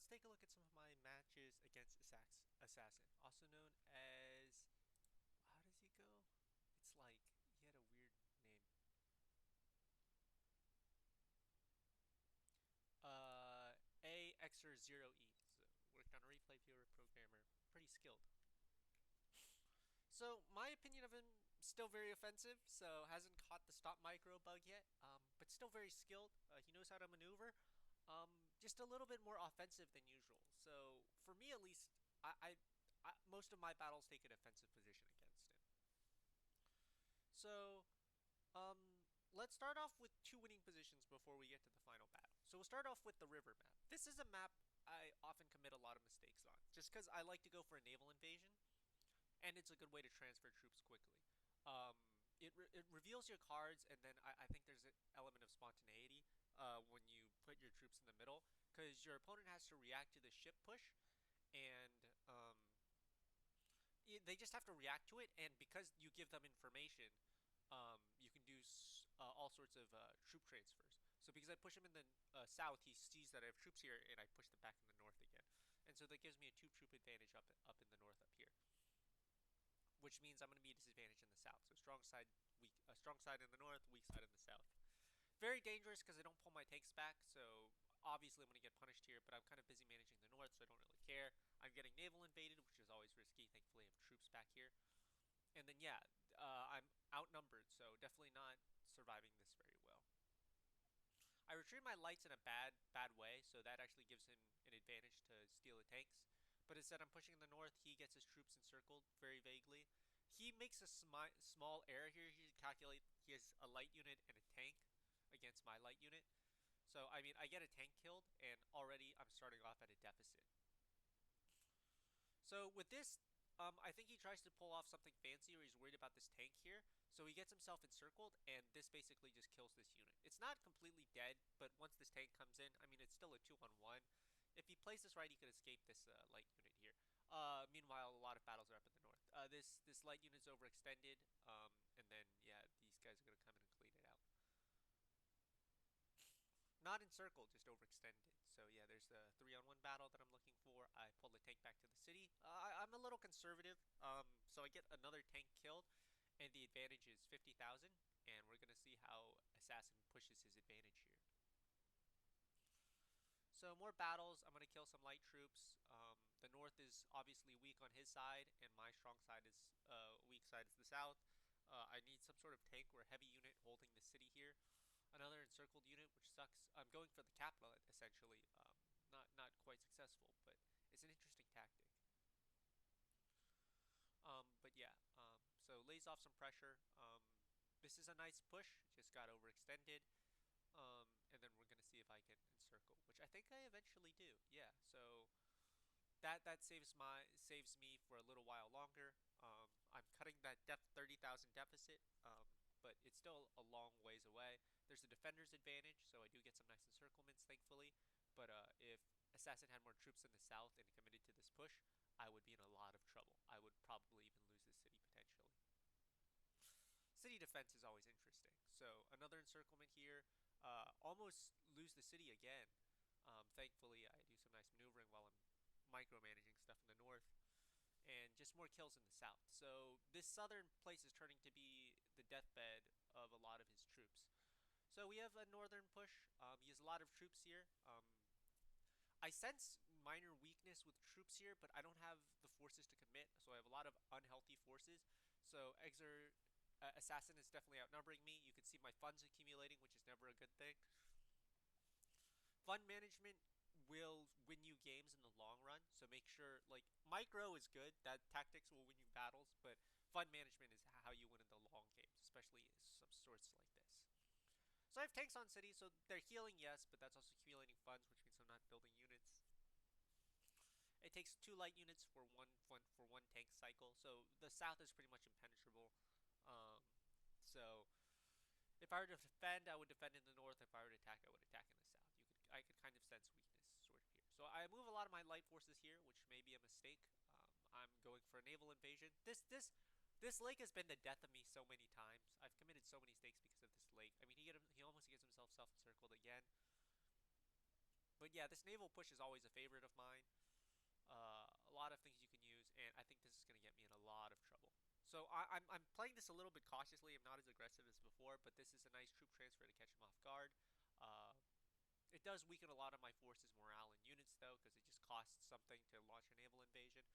let's take a look at some of my matches against Assassin, also known as, how does he go? It's like he had a weird name. Uh, AXer0E. So worked on a replay viewer programmer, pretty skilled. So my opinion of him, still very offensive. So hasn't caught the stop micro bug yet. But still very skilled. He knows how to maneuver. Just a little bit more offensive than usual. So for me at least, most of my battles take a defensive position against him. So let's start off with two winning positions before we get to the final battle. So we'll start off with the river map. This is a map I often commit a lot of mistakes on, just because I like to go for a naval invasion, and it's a good way to transfer troops quickly. It reveals your cards, and then I think there's an element of spontaneity when you put your troops in the middle, because your opponent has to react to the ship push, and they just have to react to it, and because you give them information, you can do all sorts of troop transfers. So because I push him in the south, he sees that I have troops here, and I push them back in the north again, and so that gives me a two troop advantage up in the north up here, which means I'm going to be a disadvantage in the south. So strong side, weak, strong side in the north, weak side in the south. Very dangerous because I don't pull my tanks back, so obviously I'm going to get punished here, but I'm kind of busy managing the north, so I don't really care. I'm getting naval invaded, which is always risky. Thankfully, I have troops back here. And then, yeah, I'm outnumbered, so definitely not surviving this very well. I retreat my lights in a bad way, so that actually gives him an advantage to steal the tanks. But instead, I'm pushing in the north. He gets his troops encircled very vaguely. He makes a small error here. He calculate he has a light unit and a tank against my light unit. So I mean, I get a tank killed, and already I'm starting off at a deficit. So with this, I think he tries to pull off something fancy, or he's worried about this tank here. So he gets himself encircled, and this basically just kills this unit. It's not completely dead, but once this tank comes in, I mean, it's still a 2-on-1. If he plays this right, he could escape this light unit here. Meanwhile, a lot of battles are up in the north. This light unit is overextended, and then yeah, these guys are gonna come in and clean it out. Not encircled, just overextended. So yeah, there's the 3-on-1 battle that I'm looking for. I pull the tank back to the city. I'm a little conservative, so I get another tank killed, and the advantage is 50,000. And we're gonna see how Assassin pushes his advantage here. So more battles. I'm gonna kill some light troops. The north is obviously weak on his side, and my strong side is weak side is the south. I need some sort of tank or heavy unit holding the city here. Another encircled unit, which sucks. I'm going for the capital essentially. Not quite successful, but it's an interesting tactic. But yeah, so lays off some pressure. This is a nice push. Just got overextended. And then we're gonna see if I can encircle, which I think I eventually do. Yeah, so that saves me for a little while longer. I'm cutting that 30,000 deficit, but it's still a long ways away. There's a defender's advantage, so I do get some nice encirclements, thankfully. But if Assassin had more troops in the south and committed to this push, I would be in a lot of trouble. I would probably even lose this city potentially. City defense is always interesting. So another encirclement here. Almost lose the city again. Thankfully, I do some nice maneuvering while I'm micromanaging stuff in the north, and just more kills in the south. So this southern place is turning to be the deathbed of a lot of his troops. So we have a northern push. He has a lot of troops here. I sense minor weakness with troops here, but I don't have the forces to commit, so I have a lot of unhealthy forces. So Assassin is definitely outnumbering me. You can see my funds accumulating, which is never a good thing. Fund management will win you games in the long run, so make sure, like, micro is good, that tactics will win you battles, but fund management is how you win in the long games, especially some sorts like this. So I have tanks on city, so they're healing, yes, but that's also accumulating funds, which means I'm not building units. It takes 2 light units for one tank cycle, so the south is pretty much impenetrable. Um, so if I were to defend, I would defend in the north. If I were to attack, I would attack in the south. I could kind of sense weakness sort of here. So I move a lot of my light forces here, which may be a mistake. I'm going for a naval invasion. This lake has been the death of me so many times. I've committed so many mistakes because of this lake. I mean, he almost gets himself self-encircled again. But yeah, this naval push is always a favorite of mine. A lot of things you can use, and I think this is going to get me in a lot of trouble. So I'm playing this a little bit cautiously. I'm not as aggressive as before, but this is a nice troop transfer to catch him off guard. Uh, it does weaken a lot of my forces' morale and units, though, because it just costs something to launch a naval invasion.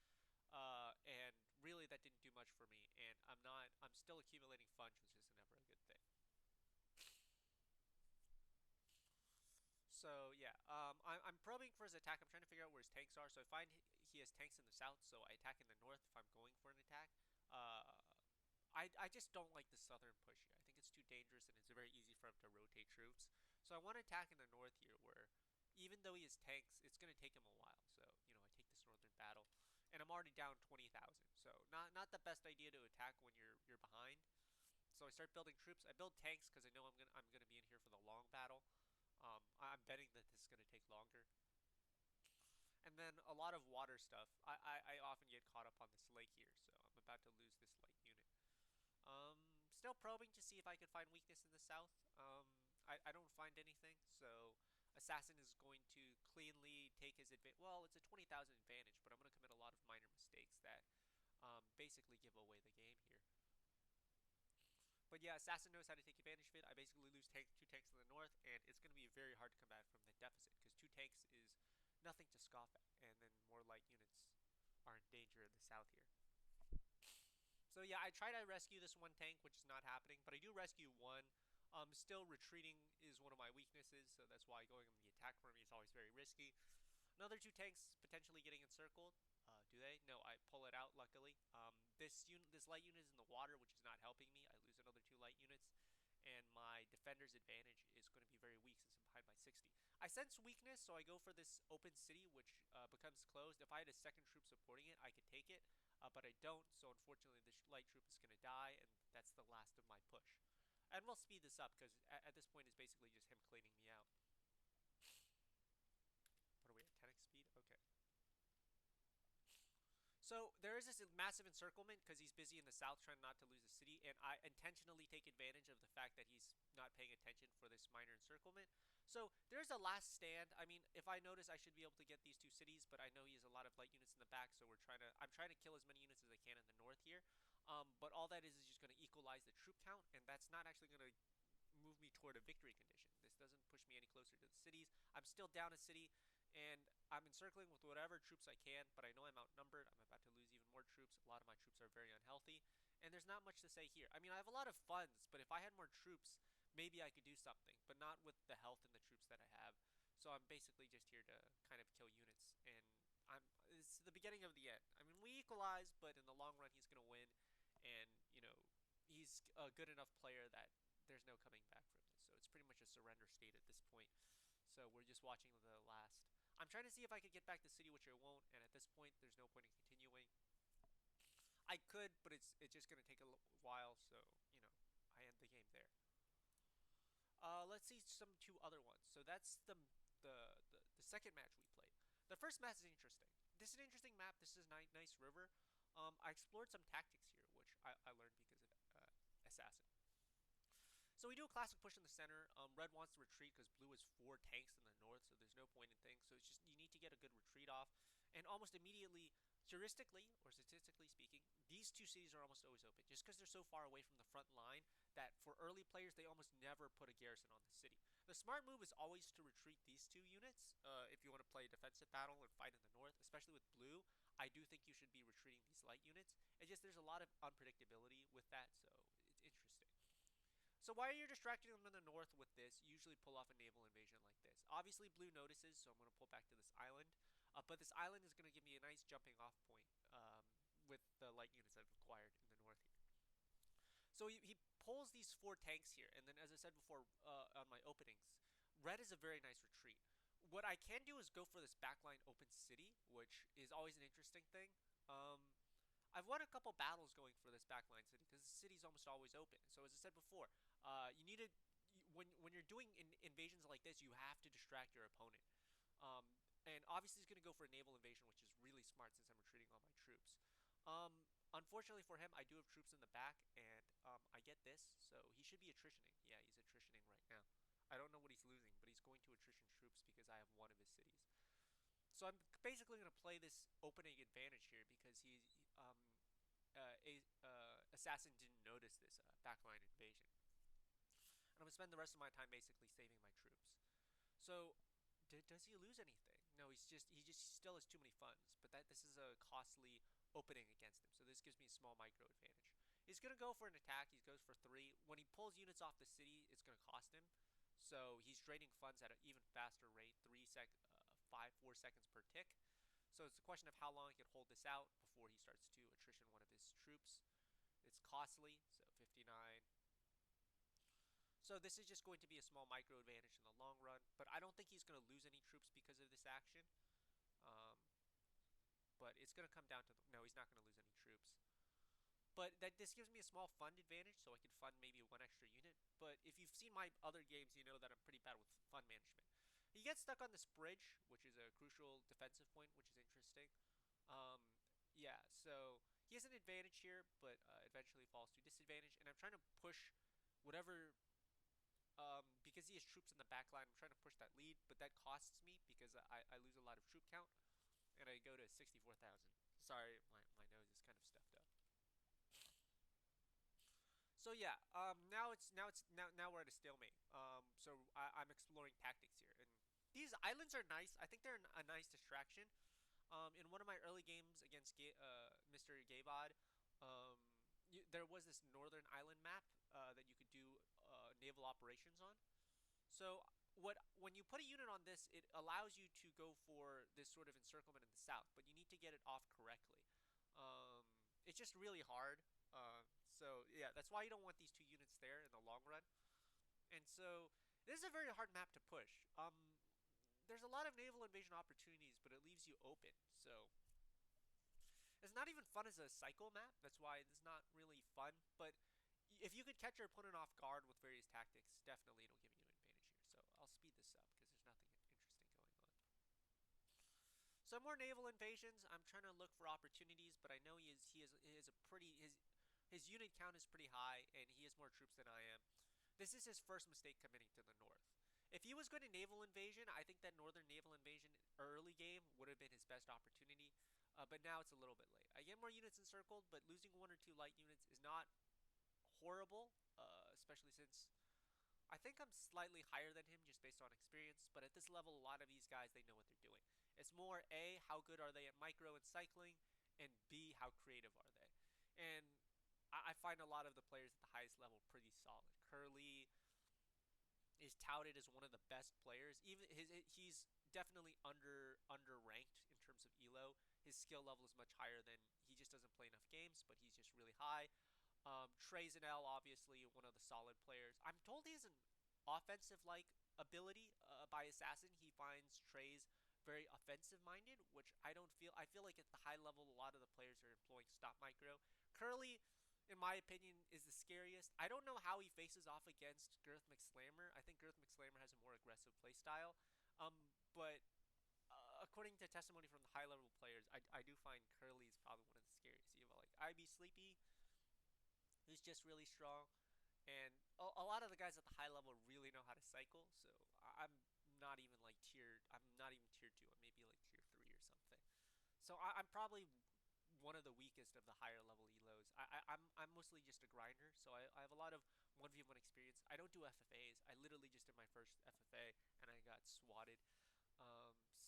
And really, that didn't do much for me. And I'm still accumulating funds, which is never a good thing. So yeah, I'm probing for his attack. I'm trying to figure out where his tanks are. So I find he has tanks in the south, so I attack in the north if I'm going for an attack. Uh, I just don't like the southern push here. I think it's too dangerous and it's very easy for him to rotate troops. So I want to attack in the north here, where even though he has tanks, it's going to take him a while. So I take this northern battle, and I'm already down 20,000. So not the best idea to attack when you're behind. So I start building troops. I build tanks because I know I'm gonna be in here for the long battle. I'm betting that this is gonna take longer. And then a lot of water stuff. I often get caught up on this lake here, so I'm about to lose this light unit. Still probing to see if I can find weakness in the south. I don't find anything, so Assassin is going to cleanly take his advantage. Well, it's a 20,000 advantage, but I'm going to commit a lot of minor mistakes that basically give away the game here. But yeah, Assassin knows how to take advantage of it. I basically lose two tanks in the north, and it's going to be very hard to come back from the deficit because two tanks is nothing to scoff at, and then more light units are in danger in the south here. So yeah, I try to rescue this one tank, which is not happening, but I do rescue one. Still retreating is one of my weaknesses, so that's why going on the attack for me is always very risky. Another two tanks potentially getting encircled. Do they? No, I pull it out. Luckily, this light unit is in the water, which is not helping me. I lose another two light units, and my defender's advantage is going to be very weak since I'm behind by 60. I sense weakness, so I go for this open city, which becomes closed. If I had a second troop supporting it, I could take it, but I don't. So unfortunately, this light troop is going to die, and that's the last of my push. And we'll speed this up because at this point it's basically just him cleaning me out. What are we at? 10x speed? Okay. So there is this massive encirclement because he's busy in the south trying not to lose the city, and I intentionally take advantage of the fact that he's not paying attention for this minor encirclement. So there's a last stand. I mean, if I notice, I should be able to get these two cities, but I know he has a lot of light units in the back, so I'm trying to kill as many units as I can in the north here. But all that is just going to equalize the troop count, and that's not actually going to move me toward a victory condition. This doesn't push me any closer to the cities. I'm still down a city, and I'm encircling with whatever troops I can, but I know I'm outnumbered. I'm about to lose even more troops. A lot of my troops are very unhealthy, and there's not much to say here. I mean, I have a lot of funds, but if I had more troops, maybe I could do something, but not with the health and the troops that I have. So I'm basically just here to kind of kill units, and it's the beginning of the end. I mean, we equalize, but in the long run, he's going to win, and, he's a good enough player that there's no coming back from this. So it's pretty much a surrender state at this point. So we're just watching the last. I'm trying to see if I could get back the city, which I won't. And at this point, there's no point in continuing. I could, but it's just gonna take a while. So I end the game there. Let's see some two other ones. So that's the second match we played. The first match is interesting. This is an interesting map. This is a nice river. I explored some tactics here, which I learned because of Assassin. So we do a classic push in the center. Red wants to retreat because blue has four tanks in the north, so there's no point in things. So it's just you need to get a good retreat off, and almost immediately, heuristically or statistically speaking, these two cities are almost always open, just because they're so far away from the front line that for early players they almost never put a garrison on the city. The smart move is always to retreat these two units if you want to play a defensive battle and fight in the north, especially with blue. I do think you should be retreating these light units. It's just there's a lot of unpredictability with that, so it's interesting. So while you're distracting them in the north with this, you usually pull off a naval invasion like this. Obviously, blue notices, so I'm going to pull back to this island. But this island is going to give me a nice jumping off point with the light units I've acquired in the north here. So he pulls these four tanks here, and then as I said before on my openings, red is a very nice retreat. What I can do is go for this backline open city, which is always an interesting thing. I've won a couple battles going for this backline city because the city's almost always open. So as I said before, you need to when you're doing invasions like this, you have to distract your opponent. And obviously he's going to go for a naval invasion, which is really smart since I'm retreating all my troops. Unfortunately for him, I do have troops in the back, and I get this, so he should be attritioning. Yeah, he's attritioning right now. I don't know what he's losing, but he's going to attrition troops because I have one of his cities. So I'm basically going to play this opening advantage here because assassin didn't notice this backline invasion, and I'm gonna spend the rest of my time basically saving my troops. So does he lose anything? No, he just still has too many funds. But that this is a costly opening against him, so this gives me a small micro advantage. He's gonna go for an attack. He goes for three. When he pulls units off the city, it's gonna cost him. So he's draining funds at an even faster rate, 4 seconds per tick. So it's a question of how long he can hold this out before he starts to attrition one of his troops. It's costly, so 59. So this is just going to be a small micro advantage in the long run, but I don't think he's going to lose any troops because of this action. Um, but it's going to come down to no, he's not going to lose any troops. But that this gives me a small fund advantage, so I can fund maybe one extra unit. But if you've seen my other games, you know that I'm pretty bad with fund management. He gets stuck on this bridge, which is a crucial defensive point, which is interesting. Um, yeah, so he has an advantage here, but eventually falls to disadvantage. And I'm trying to push whatever because he has troops in the back line. I'm trying to push that lead, but that costs me because I lose a lot of troop count, and I go to 64,000. Sorry, my nose is kind of stuffed up. So yeah, now we're at a stalemate. I'm exploring tactics here, and these islands are nice. I think they're a nice distraction. In one of my early games against Mr. Gabod, there was this northern island map that you could do naval operations on. So when you put a unit on this, it allows you to go for this sort of encirclement in the south, but you need to get it off correctly. Um, it's just really hard. So yeah, that's why you don't want these two units there in the long run. And so this is a very hard map to push. There's a lot of naval invasion opportunities, but it leaves you open. So it's not even fun as a cycle map. That's why it's not really fun. But if you could catch your opponent off guard with various tactics, definitely it'll give you an advantage here. So I'll speed this up because there's nothing interesting going on. Some more naval invasions. I'm trying to look for opportunities, but I know he is a pretty his unit count is pretty high, and he has more troops than I am. This is his first mistake committing to the north. If he was going to naval invasion, I think that northern naval invasion early game would have been his best opportunity. But now it's a little bit late. I get more units encircled, but losing one or two light units is not horrible, especially since I think I'm slightly higher than him just based on experience, but at this level, a lot of these guys, they know what they're doing. It's more A, how good are they at micro and cycling, and B, how creative are they? And I find a lot of the players at the highest level pretty solid. Curly is touted as one of the best players. Even he's definitely under ranked in terms of elo. His skill level is much higher than he just doesn't play enough games, but he's just really high. Trey obviously one of the solid players. I'm told he has an offensive like ability by Assassin. He finds Trey's very offensive minded, which I don't feel. I feel like at the high level, a lot of the players are employing stop micro. Curly, in my opinion, is the scariest. I don't know how he faces off against Girth McSlammer. I think Girth McSlammer has a more aggressive playstyle. But according to testimony from the high level players, I do find Curly is probably one of the scariest. You have like IB Sleepy, who's just really strong. And a lot of the guys at the high level really know how to cycle. So I'm not even like tiered. I'm not even tier 2. I'm maybe like tier 3 or something. So I'm probably one of the weakest of the higher level elos. I'm mostly just a grinder, so I have a lot of 1v1 experience. I don't do FFAs. I literally just did my first FFA and I got swatted.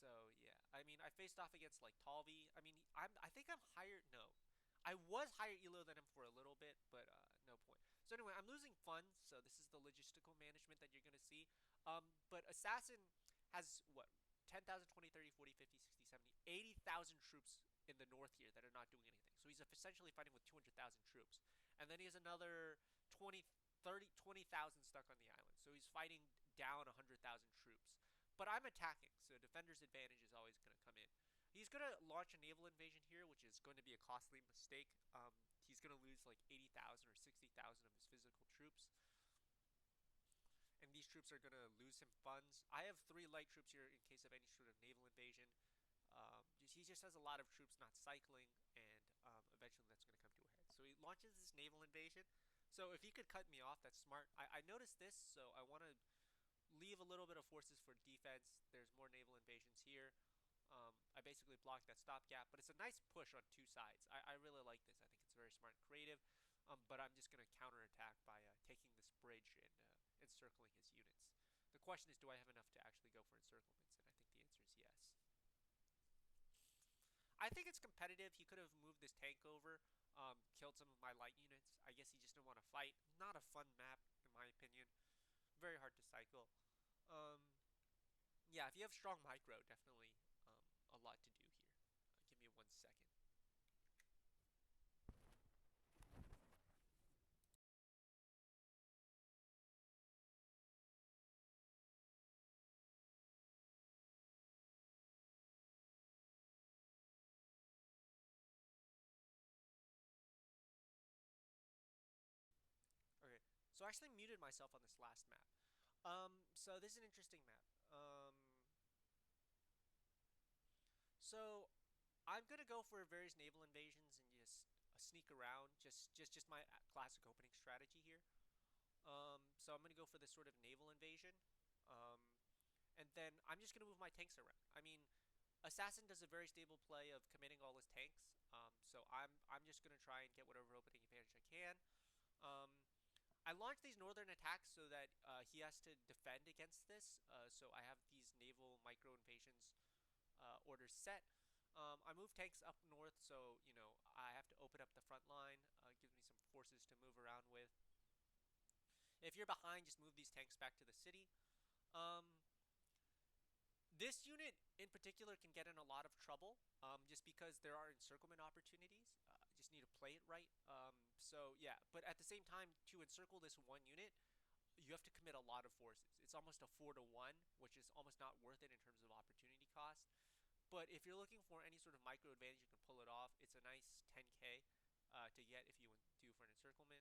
So yeah, I mean, I faced off against like Talvi. I mean, I think I'm higher. No, I was higher elo than him for a little bit, but no point. So anyway, I'm losing funds, so this is the logistical management that you're gonna see. But Assassin has what 10,000, 20, 30, 40, 50, 60, 70, 80,000 troops in the north here that are not doing anything. So he's essentially fighting with 200,000 troops. And then he has another 20, 30, 20,000 stuck on the island. So he's fighting down 100,000 troops. But I'm attacking, so defender's advantage is always going to come in. He's going to launch a naval invasion here, which is going to be a costly mistake. He's going to lose like 80,000 or 60,000 of his physical troops. And these troops are going to lose him funds. I have 3 light troops here in case of any sort of naval invasion. He just has a lot of troops not cycling, and eventually that's going to come to a head. So he launches this naval invasion. So if he could cut me off, that's smart. I noticed this, so I want to leave a little bit of forces for defense. There's more naval invasions here. I basically blocked that stopgap, but it's a nice push on two sides. I really like this. I think it's very smart and creative. But I'm just going to counterattack by taking this bridge and encircling his units. The question is, do I have enough to actually go for encirclements? And I think the answer is yes. I think it's competitive. He could have moved this tank over, killed some of my light units. I guess he just didn't want to fight. Not a fun map, in my opinion. Very hard to cycle. Um, yeah, if you have strong micro, definitely a lot to do here. Give me 1 second. Okay, so I actually muted myself on this last map. So this is an interesting map. So I'm gonna go for various naval invasions and just sneak around. Just my classic opening strategy here. So I'm gonna go for this sort of naval invasion. Um, and then I'm just gonna move my tanks around. I mean, Assassin does a very stable play of committing all his tanks. So I'm just gonna try and get whatever opening advantage I can. Um, I launched these northern attacks so that he has to defend against this. So I have these naval micro invasions orders set. I move tanks up north, so I have to open up the front line. Gives me some forces to move around with. If you're behind, just move these tanks back to the city. Um, this unit in particular can get in a lot of trouble, just because there are encirclement opportunities. Just need to play it right. So yeah, but at the same time, to encircle this one unit, you have to commit a lot of forces. It's almost a 4-to-1, which is almost not worth it in terms of opportunity cost. But if you're looking for any sort of micro advantage, you can pull it off. It's a nice 10k to get if you do for an encirclement.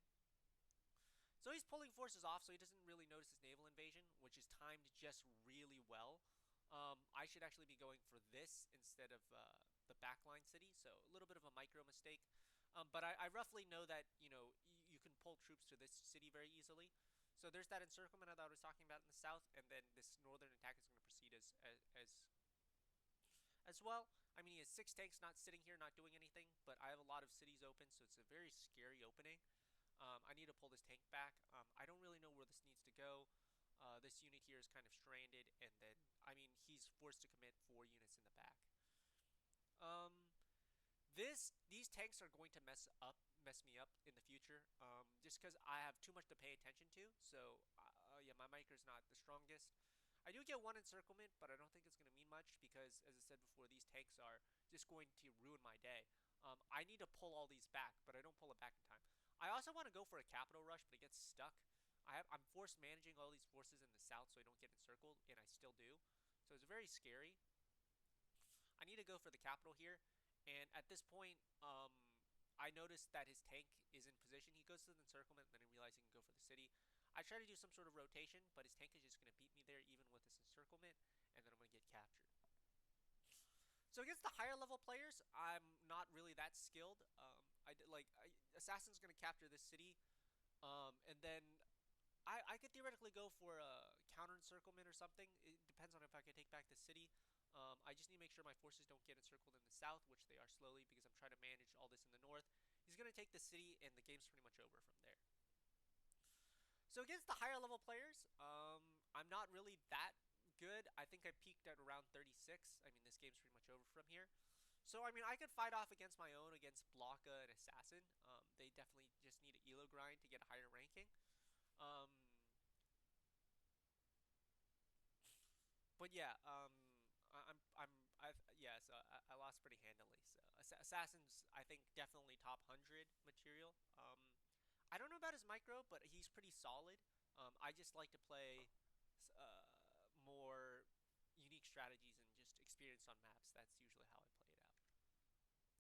So he's pulling forces off, so he doesn't really notice his naval invasion, which is timed just really well. I should actually be going for this instead of the backline city, so a little bit of a micro mistake. But I roughly know that you can pull troops to this city very easily. So there's that encirclement that I was talking about in the south, and then this northern attack is going to proceed as well. I mean, he has 6 tanks not sitting here, not doing anything, but I have a lot of cities open, so it's a very scary opening. I need to pull this tank back. I don't really know where this needs to go. This unit here is kind of stranded, and then, I mean, he's forced to commit 4 units in the back. Um, these tanks are going to mess me up in the future, just because I have too much to pay attention to. So yeah, my micro's not the strongest. I do get one encirclement, but I don't think it's going to mean much because, as I said before, these tanks are just going to ruin my day. I need to pull all these back, but I don't pull it back in time. I also want to go for a capital rush, but it gets stuck. I'm forced managing all these forces in the south so I don't get encircled, and I still do. So it's very scary. I need to go for the capital here, and at this point, I noticed that his tank is in position. He goes to the encirclement, and then he realizes he can go for the city. I try to do some sort of rotation, but his tank is just going to beat me there even with this encirclement, and then I'm going to get captured. So against the higher level players, I'm not really that skilled. Assassin's going to capture this city, and then I could theoretically go for a counter encirclement or something. It depends on if I can take back the city. I just need to make sure my forces don't get encircled in the south, which they are slowly because I'm trying to manage all this in the north. He's going to take the city, and the game's pretty much over from there. So against the higher level players, I'm not really that good. I think I peaked at around 36. I mean, this game's pretty much over from here. So, I mean, I could fight off against my own, against Blocka and Assassin. They definitely just need an elo grind to get a higher ranking. Um, but yeah, yeah, so I lost pretty handily. So Assassin's, I think, definitely top 100 material. I don't know about his micro, but he's pretty solid. I just like to play more unique strategies and just experience on maps. That's usually how I